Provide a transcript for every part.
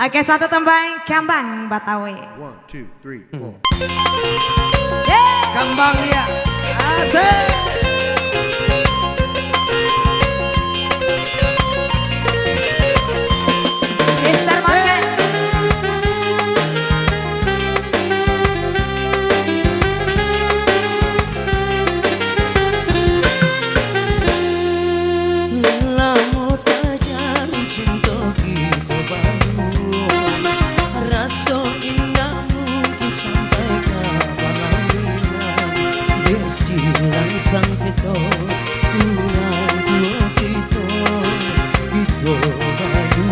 Oke, satu tembang Kambang Batawi. 1, 2, 3, 4. Kambang dia. Asik. Mister Market. Lamu tajam cinta kita baru, rasa indah mungkin sampai kapan desilan sang kita kurang dua kita baru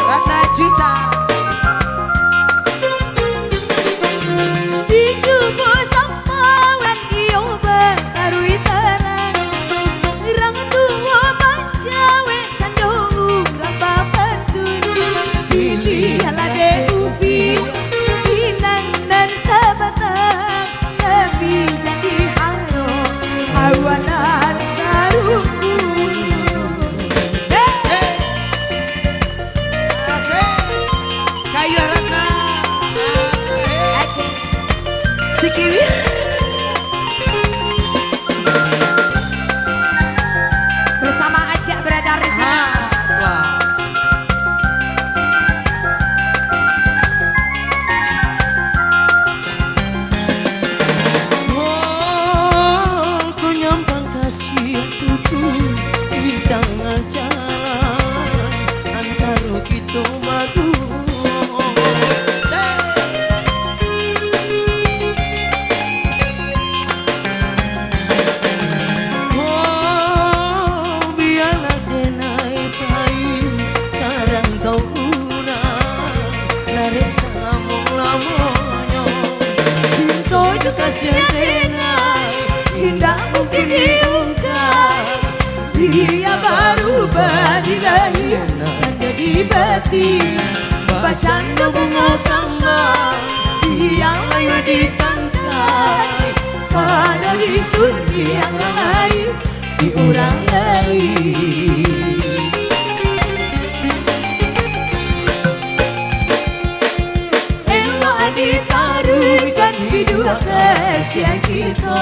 Warna juta Dicoba sama wan iyo baru itaran. Rang tua mancawe sandung urang babatun. Pilih halade ubi inang dan sabatang. Tapi jadi haro awanan saruku. kayu Ratna Sikiwir Bersama Ajak beredar di sini. ku nyampang kasih tutu di tengah jalan antara kita berdua. Biarlah denai payu karang kau urang lari selama-lamanya. Cinta itu kasih denai tidak mungkin diungkap. Dia baru berdilai dan jadi batin. Bacaan bunga kambang yang layu ditangkai. Pada disunyi yang lain si orang lain. Elok ditaruhkan hidup kesian kita.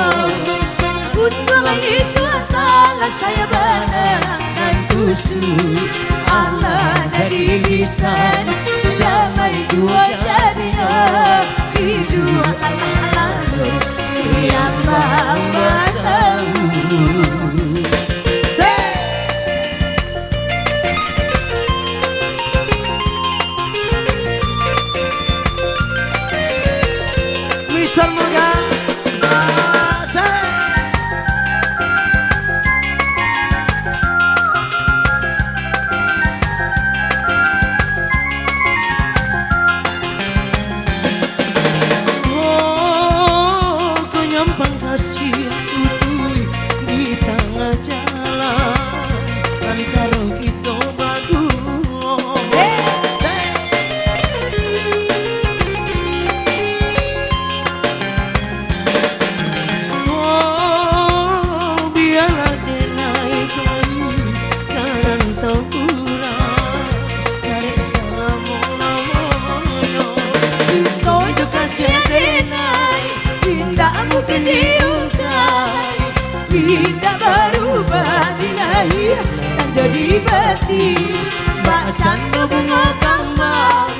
Untuk Yesus salah saya barang dan kusuk. Allah jadi lisan damai jua jadinya. Hidup Allah lalu yang Bapa tahu. Mister Muga ku nyampang kasih tutui di tengah jalan antara kita berdua. Biarlah denai kayu karang tau kurang tarik selama-lamanya. Cinta itu kasih denai tidak mungkin diungkap. Tidak berubah dinai dan jadi batin. Bacaan bunga kambang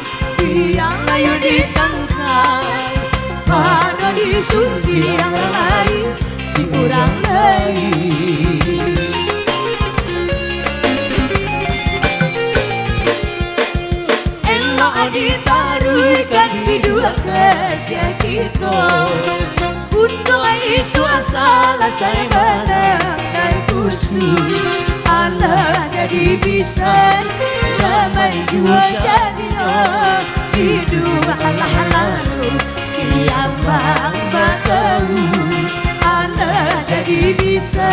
yang layu ditangkai. Pada disunyi yang lain si orang lain. Elok ditaruhkan hidup kesian kita. Untuk Yesus salah saya benar dan kusuk. Allah jadi bisa damai jua jadinya. Hidup Allah lalu yang Bapa tahu. Allah jadi bisa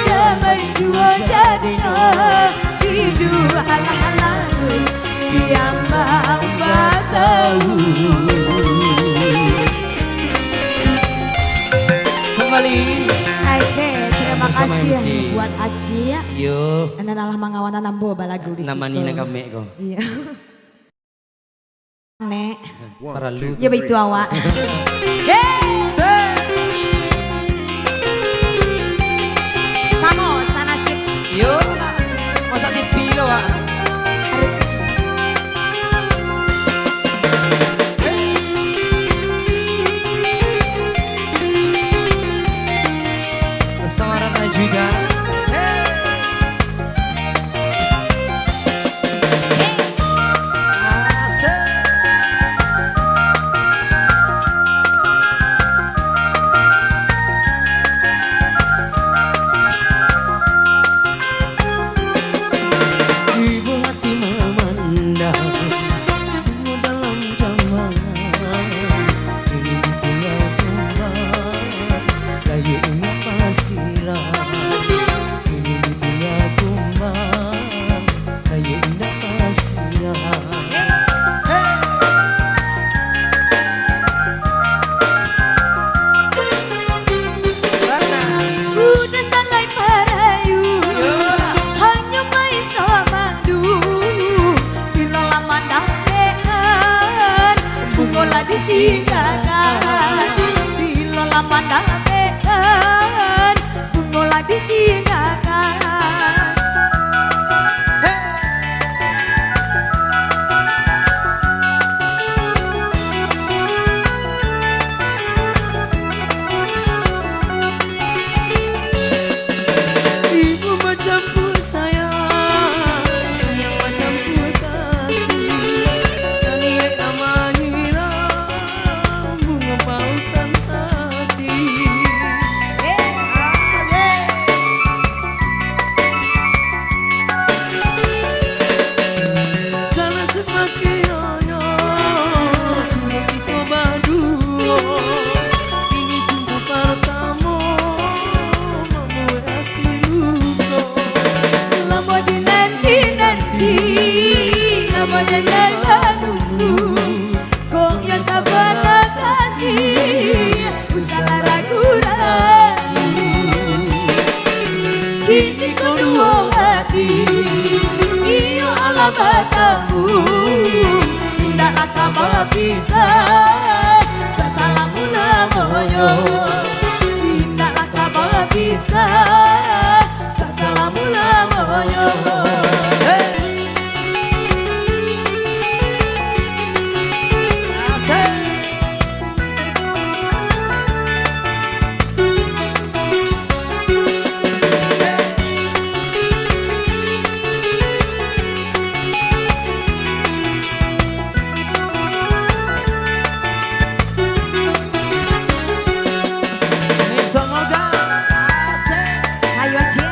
damai jua jadinya. Hidup Allah lalu yang Bapa tahu. Kembali Oke, terima kasih. sama Sia, MC. buat Aci ya. Yo, Anak alah mangawana nambo balagu di situ. nama Nina kami kok. Iya. Nek. Para lu. Ya begitu awak. Samo sanasip Yo, masa TV lo Pak. harus Bersama Ratna juga. Ibu hati memandang dalam zaman ini dia kembang layaknya pasiran ini dia kembang layaknya pasiran. udah sangai parayu hanya main sama du bila lama dapean bungola ditinggalkan bila lama dapean bungola ditinggalkan. Ibu macam pur sayang, sayang macam pur kasih. Nangis nama ngira, bunga pautan hati. Sana semakin nyonya, cinta kita berdua. Ini cinta pertama, membuat hati luka. Lama dinanti-nanti, lama dinanti kok ya sabar kasih, salah ragu-ragu. Kini kedua hati, iyo alamat kamu, tidaklah kamu bisa, bersalamu namanya. Tidaklah kamu bisa, bersalamu namanya. Ayo Ci.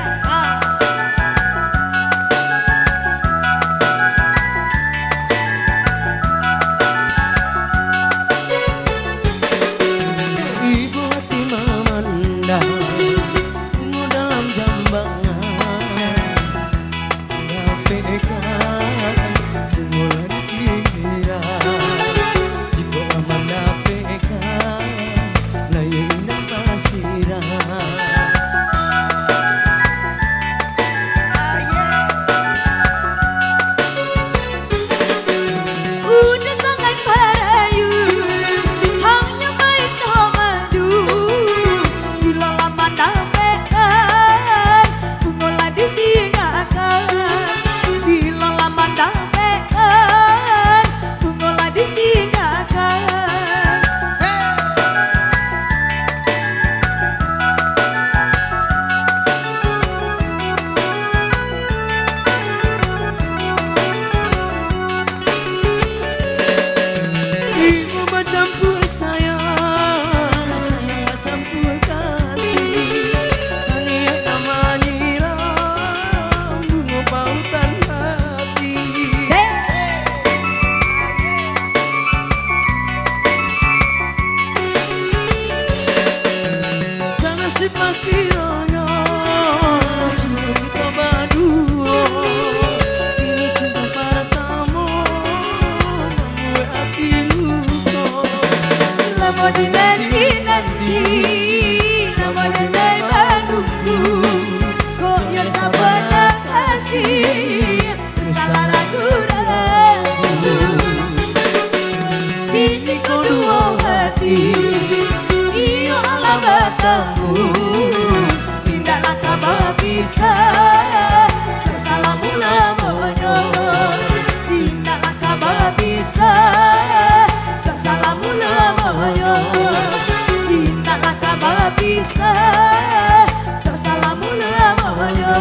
sabana kasih salah ragu-ragu. Kini kedua hati iyo alamat kamu, tindaklah kabar bisa salah mula-mulanya. Tindaklah kabar bisa salah mula-mulanya. Tindaklah kabar bisa salah mula-mulanya.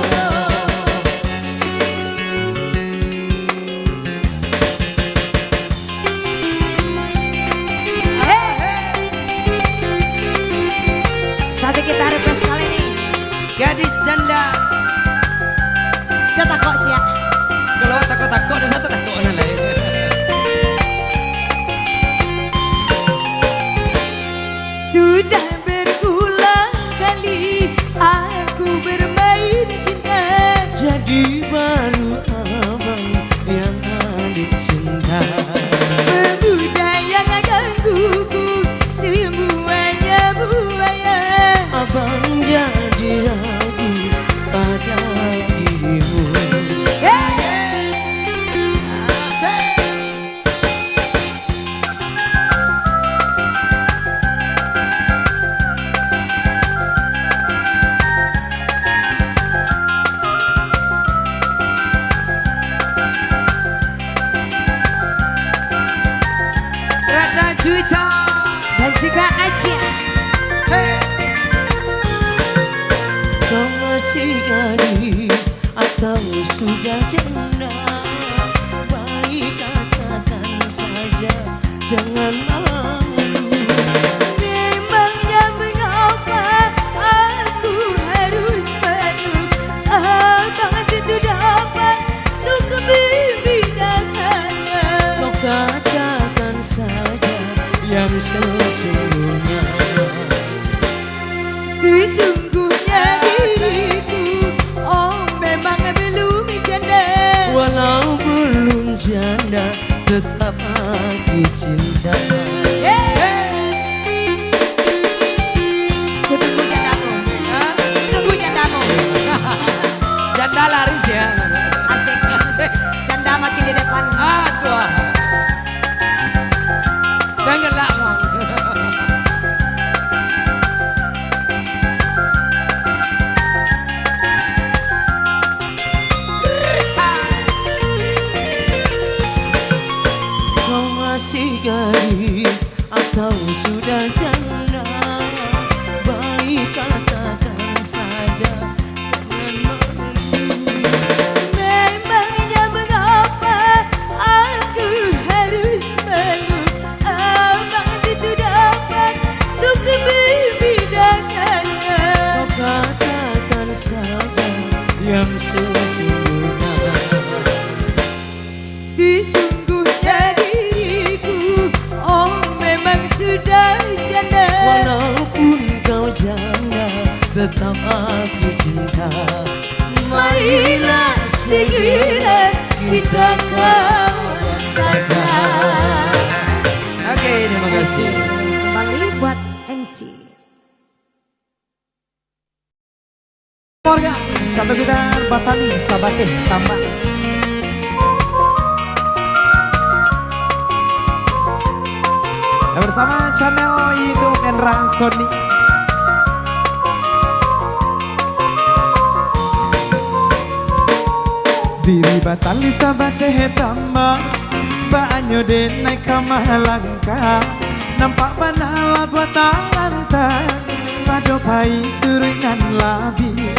Satu kita request kali ini Gadis janda. cetak kok cia. Kalau takut-takut ada satu takut lain. Sudah berulang kali aku bermain cinta, Jadi baru abang yang adik cinta. pemuda yang gangguku semuanya buaya. Abang jadi ragu pada dirimu. Rada Juwita Dan juga Aja. Kau masih gadis atau sudah janda? Baik katakan saja, jangan malu. Memangnya mengapa aku harus malu? Abang itu dapat untuk membinakannya. Kau katakan saja yang sesungguhnya. Sesungguhnya diriku, oh memang belum janda. Walau belum janda, tetap aku cinta. Tunggu jandamu, tunggu jandamu. Janda laris ya. Asik, janda makin di depan. Aduh. Janganlah bang. Kau masih gadis atau sudah janda? Baik katakan saja, jangan malu. Memangnya mengapa aku harus malu? Abang itu dapat untuk membinakannya. Kau katakan saja yang sesungguhnya. Sesungguhnya diriku, oh memang sudah janda. Walaupun kau janda, tetap aku cinta. Marilah segera kita kawan saja. Oke, terima kasih. Kembali buat MC. Keluarga, satu gitar Batani Sabateh tambah. Bersama channel YouTube Endra Sony. Diri Batali Sabateh tambah, banyo den naik kamalangka. Nampak banala batalanta, pado pai surui nan labi.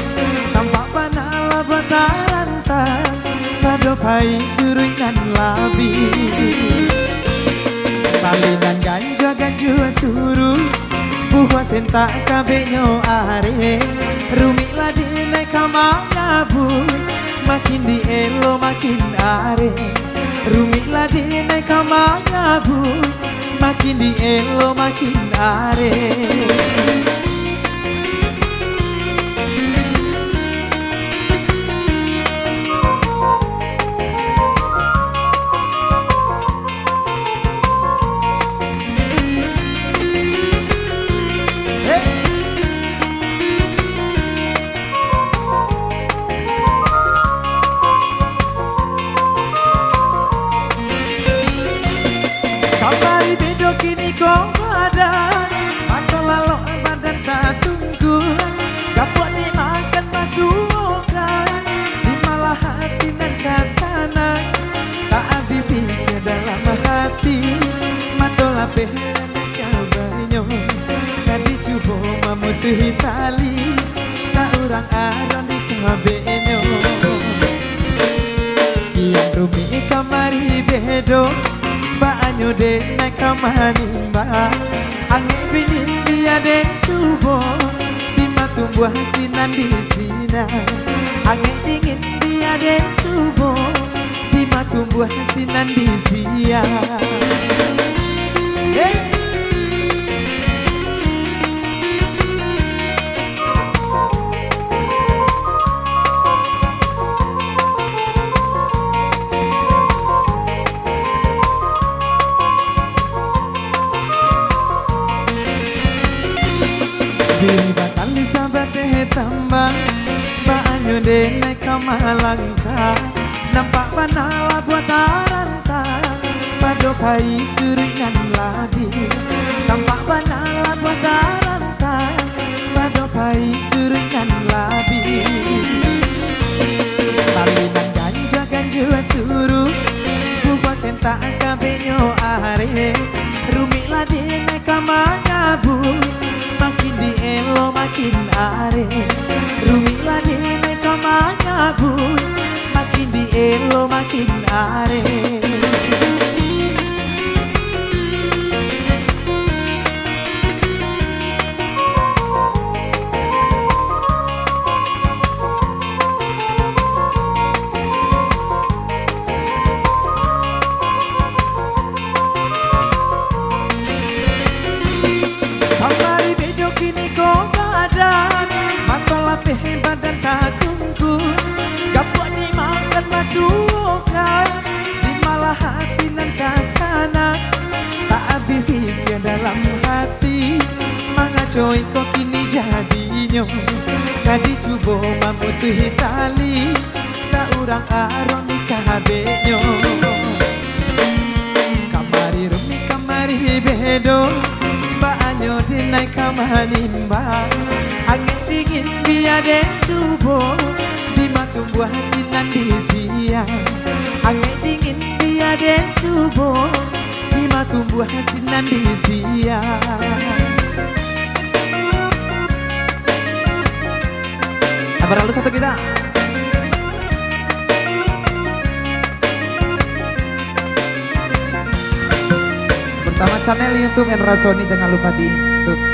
Nampak banala batalanta, pado pai surui nan labi. Salinan ganja ganjua suruh, buah sentak kabinyo are. Rumi ladi naik kamagabu, makin di elo makin are. Rumi ladi naik kamagabu, makin di elo makin are. lape kabanyo kadi cubo mamutuhi tali tak urang aron di kabenyo kian rumi kamari bedo banyo de naik kamanimba angin binin dia den cubo di matumbuh sinan di sina angin dingin dia den cubo di matumbuh sinan di sia Bila kali sabate tambang banyo de naik kamalangka nampak panala buat aranta pado kai suringan ladi nampak panala buat aranta pado kai suringan ladi salinan ganja ganjua suruh buat sentak kabenyo are rumi ladi naik kamanyabu makin di elo makin are rumi ladi naik kamanyabu makin di elo makin are Kamari bejo kini kok ada matola badan kagumku gapok dimakan masukan di malah hati nan kasana tak habis pikir dalam hati mangacoy kok kini jadinya kadi cubo mamutuhi tali tak urang aron di kabenyo kamari rumi kamari bedo banyo di naik kamanimba angin dingin biade cubo di matumbuh sinan di siang angin dingin biade cubo di matumbuh sinan di siang sabar lalu satu kita bersama channel YouTube Endra Sony jangan lupa di subscribe